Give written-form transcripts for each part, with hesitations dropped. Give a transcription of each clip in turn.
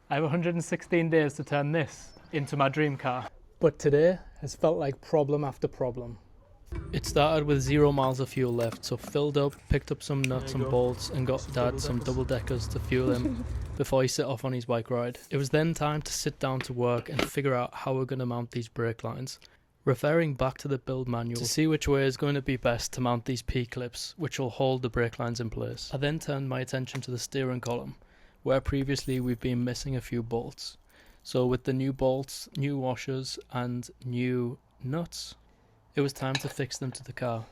I have 116 days to turn this into my dream car. But today has felt like problem after problem. It started with 0 miles of fuel left, so filled up, picked up some nuts and bolts and got Dad some double deckers to fuel him before he set off on his bike ride. It was then time to sit down to work and figure out how we're going to mount these brake lines. Referring back to the build manual to see which way is going to be best to mount these P-clips, which will hold the brake lines in place. I then turned my attention to the steering column, where previously we've been missing a few bolts. So with the new bolts, new washers and new nuts, it was time to fix them to the car.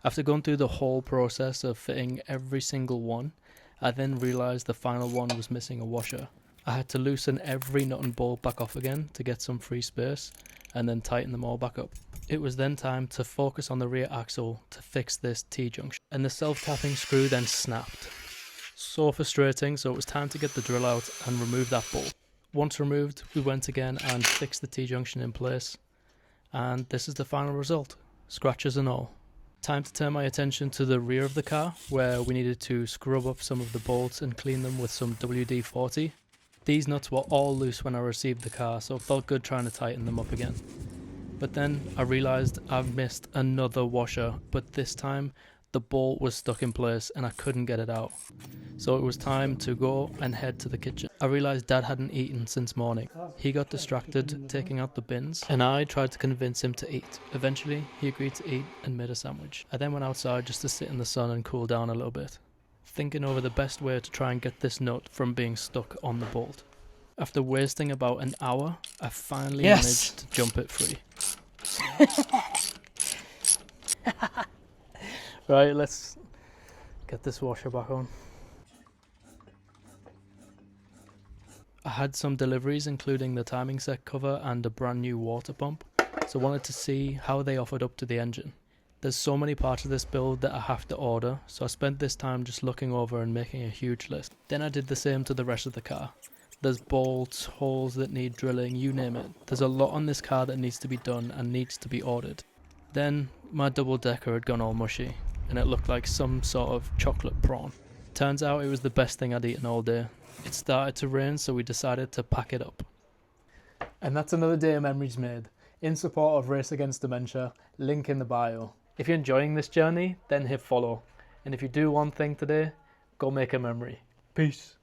After going through the whole process of fitting every single one, I then realised the final one was missing a washer. I had to loosen every nut and bolt back off again to get some free space, and then tighten them all back up. It was then time to focus on the rear axle to fix this T-junction, and the self-tapping screw then snapped. So frustrating, so it was time to get the drill out and remove that bolt. Once removed, we went again and fixed the T-junction in place. And this is the final result, scratches and all. Time to turn my attention to the rear of the car, where we needed to scrub up some of the bolts and clean them with some WD-40. These nuts were all loose when I received the car, so it felt good trying to tighten them up again. But then I realised I've missed another washer, but this time the bolt was stuck in place and I couldn't get it out. So it was time to go and head to the kitchen. I realised Dad hadn't eaten since morning. He got distracted taking out the bins and I tried to convince him to eat. Eventually he agreed to eat and made a sandwich. I then went outside just to sit in the sun and cool down a little bit, thinking over the best way to try and get this nut from being stuck on the bolt. After wasting about an hour, I finally managed to jump it free. Right, let's get this washer back on. I had some deliveries including the timing set cover and a brand new water pump, so wanted to see how they offered up to the engine. There's so many parts of this build that I have to order, so I spent this time just looking over and making a huge list. Then I did the same to the rest of the car. There's bolts, holes that need drilling, you name it. There's a lot on this car that needs to be done and needs to be ordered. Then my double decker had gone all mushy and it looked like some sort of chocolate prawn. Turns out it was the best thing I'd eaten all day. It started to rain, so we decided to pack it up. And that's another day of memories made, in support of Race Against Dementia, link in the bio. If you're enjoying this journey, then hit follow. And if you do one thing today, go make a memory. Peace.